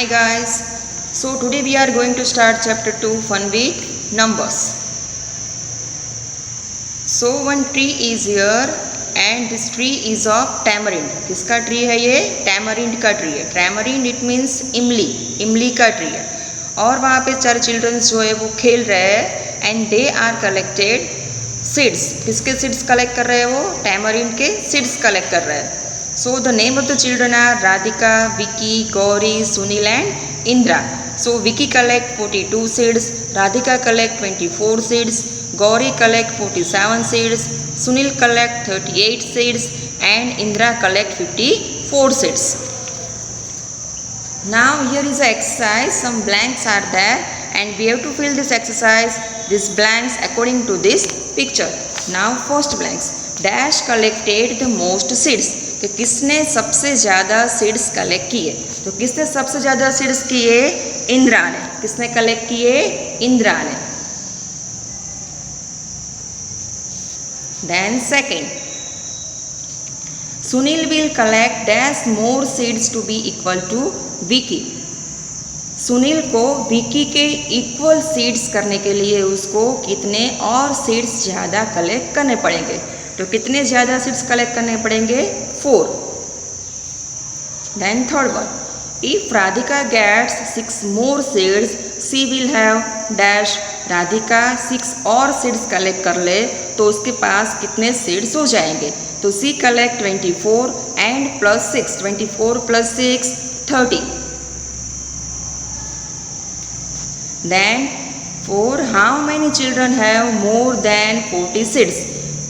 Hi guys. So today we are going to start chapter 2 fun with numbers. So one tree is here and this tree is of tamarind. किसका tree है ये? Tamarind का tree है. Tamarind it means इमली, इमली का tree है. और वहाँ पे 4 चिल्ड्रंस जो है वो खेल रहे हैं and they are collected seeds. किसके सीड्स कलेक्ट कर रहे हैं वो? टैमरिंड के सीड्स कलेक्ट कर रहे हैं. So the name of the children are Radhika, Vicky, Gauri, Sunil and Indra. So Vicky collect 42 seeds, Radhika collect 24 seeds, Gauri collect 47 seeds, Sunil collect 38 seeds and Indra collect 54 seeds. Now here is an exercise, some blanks are there and we have to fill this exercise, these blanks according to this picture. Now first blanks, Dash collected the most seeds. कि किसने सबसे ज़्यादा seeds collect किए? तो किसने सबसे ज़्यादा seeds किए? इंद्रा ने. किसने कलेक्ट किए? इंद्रा ने. Then second, Sunil will collect dash more seeds to be equal to Vicky. Sunil को विकी के इक्वल सीड्स करने के लिए उसको कितने और सीड्स ज़्यादा कलेक्ट करने पड़ेंगे? तो कितने ज़्यादा सीड्स कलेक्ट करने पड़ेंगे? 4. Then third one, if Radhika gets 6 more seeds, she will have dash. Radhika 6 और सीड्स कलेक्ट कर ले तो उसके पास कितने सीड्स हो जाएंगे? तो she collect 24 and plus 6, 24 plus 6, 30. Then for how many children have more than 40 seeds?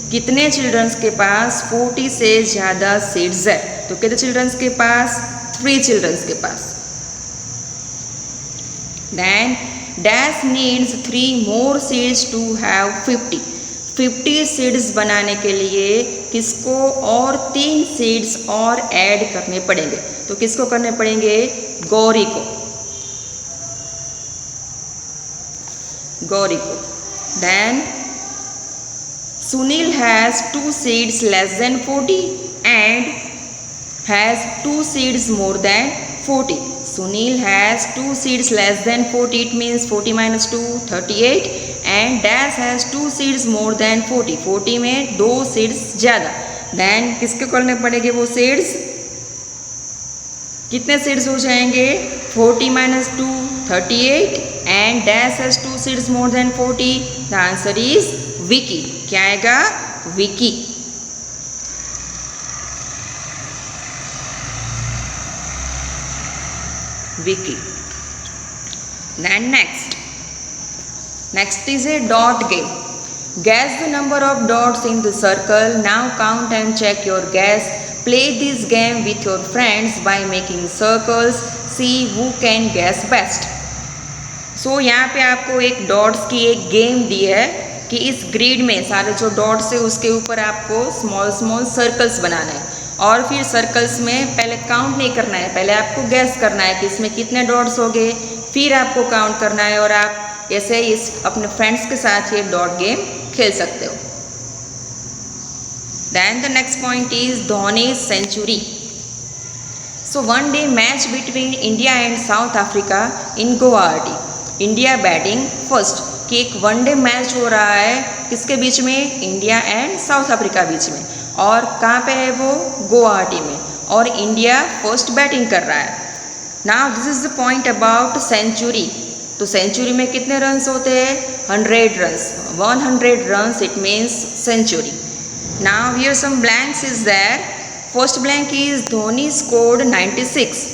कितने चिल्ड्रंस के पास 40 से ज़्यादा सीड्स है? तो कितने चिल्ड्रंस के पास? 3 चिल्ड्रंस के पास. Then dash needs 3 more seeds to have 50. 50 seeds बनाने के लिए किसको और 3 सीड्स और ऐड करने पड़ेंगे? तो किसको करने पड़ेंगे? गौरी को. गौरी को. Then Sunil has 2 seeds less than 40 and has 2 seeds more than 40. Sunil has 2 seeds less than 40, it means 40 minus 2, 38 and Dash has 2 seeds more than 40. 40 में 2 seeds ज़्यादा. Then किसके करने पड़ेंगे वो seeds? कितने seeds हो जाएंगे? 40 minus 2, 38 and Dash has 2 seeds more than 40. The answer is Vicky. क्या आएगा? Vicky. Vicky. Then next is a dot game. Guess the number of dots in the circle. Now count and check your guess. Play this game with your friends by making circles. See who can guess best. So यहाँ पे आपको एक dots की एक game दी है कि इस grid में सारे जो डॉट्स है उसके ऊपर आपको स्मॉल स्मॉल सर्कल्स बनाना है और फिर सर्कल्स में पहले काउंट नहीं करना है, पहले आपको गैस करना है कि इसमें कितने डॉट्स हो गए, फिर आपको काउंट करना है और आप ऐसे इस अपने फ्रेंड्स के साथ ये डॉट गेम खेल सकते हो. Then the next point is Dhoni century. So one day match between India and South Africa in Guwahati. India batting first. कि एक वनडे मैच हो रहा है किसके बीच में? इंडिया एंड साउथ अफ्रीका बीच में. और कहाँ पे है वो? गुवाहाटी में. और इंडिया फर्स्ट बैटिंग कर रहा है. Now this is the point about century. तो सेंचुरी में कितने रन्स होते हैं? 100 runs. 100 runs it means century. Now here some blanks is there. First blank is Dhoni scored 96.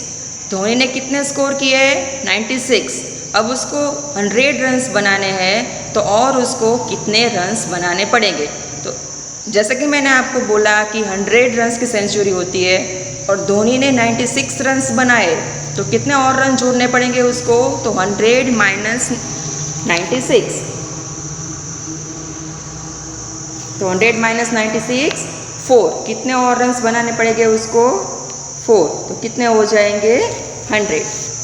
Dhoni ने कितने स्कोर किए? 96. अब उसको 100 रन्स बनाने हैं तो और उसको कितने रन्स बनाने पड़ेंगे? तो जैसे कि मैंने आपको बोला कि 100 रन्स की सेंचुरी होती है और धोनी ने 96 रन्स बनाए तो कितने और रन जोड़ने पड़ेंगे उसको? तो 100 माइनस 96. तो 100 माइनस 96 4. कितने और रन्स बनाने पड़ेंगे उसको? 4. तो कितने हो जाएंगे? 100.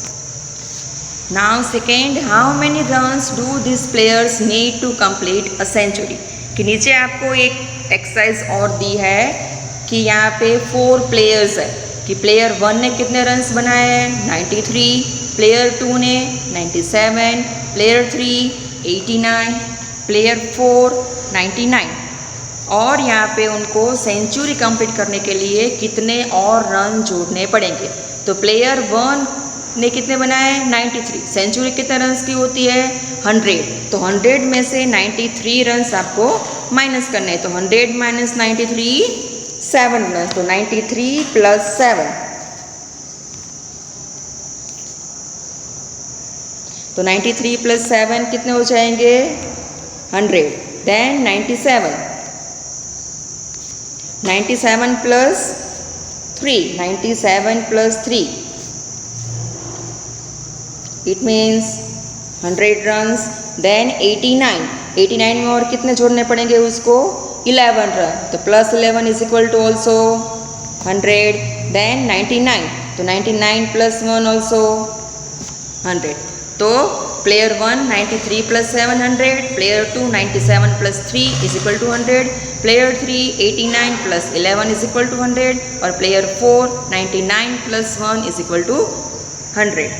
Now second, how many runs do these players need to complete a century? कि नीचे आपको एक एक्सरसाइज और दी है कि यहाँ पे 4 प्लेयर्स है कि प्लेयर 1 ने कितने रन्स बनाए हैं? 93, प्लेयर 2 ने 97, प्लेयर 3 89, प्लेयर 4 99। और यहाँ पे उनको सेंचुरी कंप्लीट करने के लिए कितने और रन जोड़ने पड़ेंगे। तो प्लेयर 1 ने कितने बनाए 93, सेंचुरी कितने रन्स की होती है 100, तो 100 में से 93 रन्स आपको माइनस करने हैं। तो 100 माइनस 93 7 रन्स, तो 93 प्लस 7, तो 93 प्लस 7 कितने हो जाएंगे 100। Then 97 plus 3, 97 plus 3, it means 100 runs. Then 89 में और कितने जोड़ने पड़ेंगे उसको 11 रन, तो plus 11 is equal to also 100। Then 99, तो 99 प्लस 1 ऑल्सो 100। तो player 1 93 plus 7 100, player 2 97 plus 3 is equal to 100, player 3 89 plus 11 is equal to 100, और player 4 99 plus 1 is equal to 100।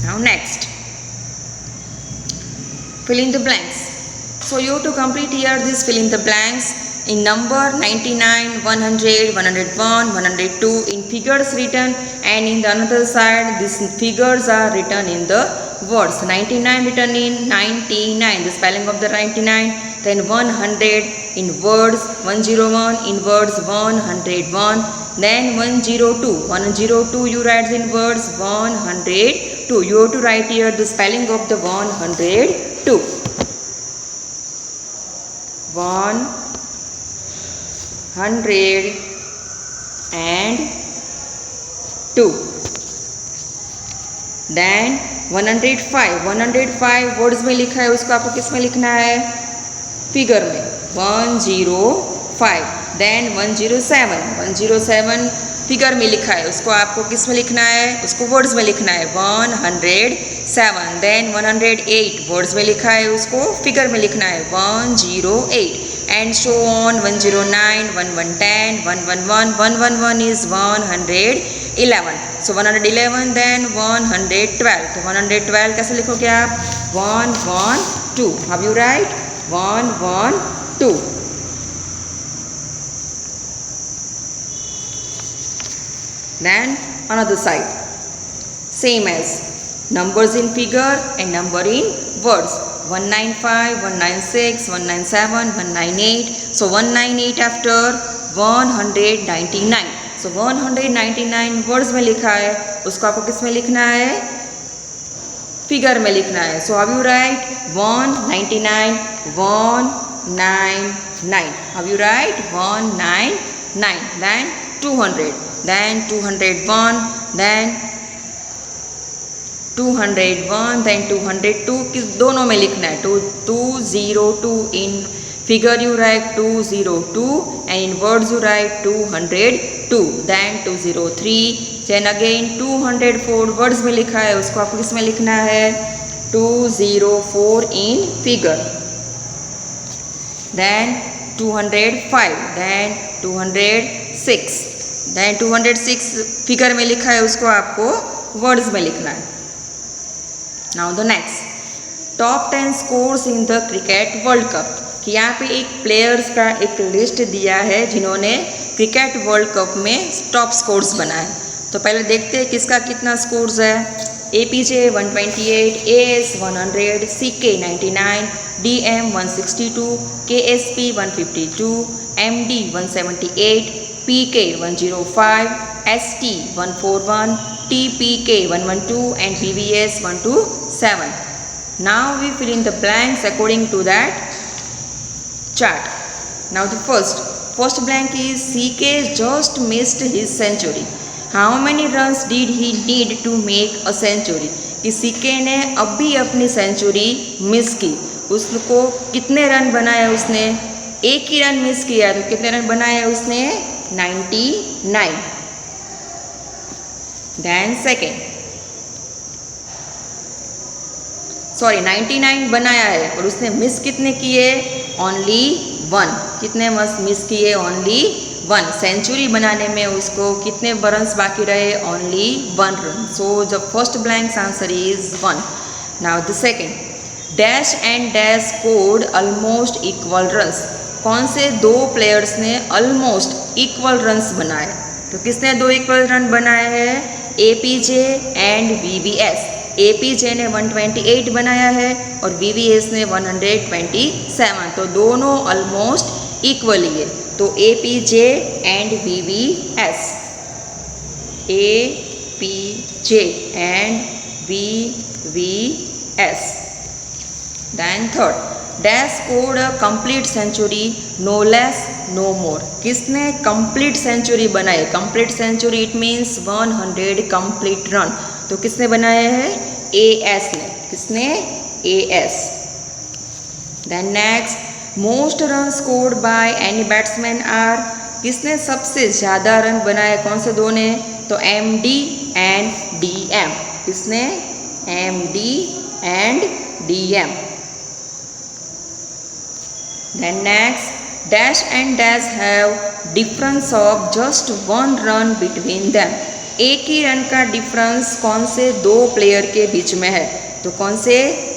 Now next, fill in the blanks. So you have to complete here this fill in the blanks in number 99, 100, 101, 102 in figures written, and in the another side these figures are written in the words. 99 written in 99, the spelling of the 99. Then 100 in words, 101 in words, 101. Then 102 you write in words 102. You have to write here the spelling of the 102. 102. Then 105 words में लिखा है, उसको आपको किस में लिखना है figure में 105। देन 107 फिगर में लिखा है, उसको आपको किस में लिखना है उसको वर्ड्स में लिखना है 107। देन 108 वर्ड्स में लिखा है, उसको फिगर में लिखना है 108, and so on 109 1110 111 111 is 111। So 111 then 112, तो 112 कैसे लिखोगे आप 112। How you write 112। Then another side, same as numbers in figure and number in words, 195 196 197 198. So 198 after 199, so 199 words में लिखा है, उसको आपको किस में लिखना है फिगर में लिखना है। So how you write 199 199, how you write 199। Then 200, then 201, then 201, then 202 किस दोनों में लिखना है 202 in figure you write 202 and in words you write 202। then 203, then again 204 words में लिखा है, उसको आपको किस में लिखना है 204 in figure। then 205, then 206, then 206 figure में लिखा है, उसको आपको वर्ड्स में लिखना है। Now the next top 10 scores in the cricket world cup, कि यहाँ पे एक प्लेयर्स का एक लिस्ट दिया है जिन्होंने क्रिकेट वर्ल्ड कप में टॉप स्कोर्स बनाए। तो पहले देखते हैं किसका कितना स्कोर्स है। APJ 128, AS 100, CK 99, DM 162, KSP 152, MD 178, PK 105, ST 141, TPK 112 and PVS 127. Now we fill in the blanks according to that chart. Now the first blank is CK just missed his century. How many runs did he need to make a century? कि CK ने अभी अपनी century miss की, उसको कितने run बनाए उसने, एक ही रन मिस किया, तो कितने रन बनाए उसने 99। देन सेकेंड 99 बनाया है और उसने मिस कितने किए ओनली 1, कितने मिस किए ओनली 1 सेंचुरी बनाने में उसको कितने रन्स बाकी रहे? Only 1 run. So the first blank answer is 1. Now the second, dash and dash scored almost equal runs. कौन से दो प्लेयर्स ने ऑलमोस्ट इक्वल रन्स बनाए? तो किसने दो इक्वल रन बनाए हैं? APJ and VVS. APJ ने 128 बनाया है और VVS ने 127. तो दोनों ऑलमोस्ट इक्वली है. तो APJ and VVS. APJ and VVS. Then third, dash scored a complete century no less no more. किसने कंप्लीट सेंचुरी बनाई? Complete century it means 100 complete run. तो किसने बनाए हैं? AS ने. किसने? AS. Then next, most run scored by any batsman are. किसने सबसे ज़्यादा रन बनाए? कौन से दो ने? तो MD एंड DM. किसने? MD and DM. Then next, dash and dash have difference of just 1 run between them. एक ही रन का डिफरेंस कौन से दो प्लेयर के बीच में है? तो कौन से?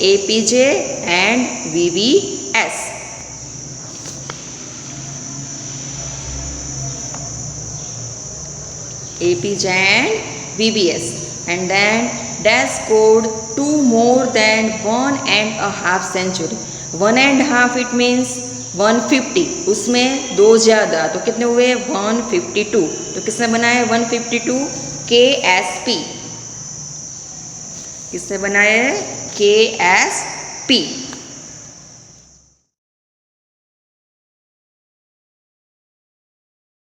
APJ and VVS. APJ and VVS. And then dash scored 2 more than 1.5 century. 1.5 it means 150. उसमें दो ज़्यादा. तो कितने हुए? 152. तो किसने बनाए 152? KSP. किसने बनाए? KSP.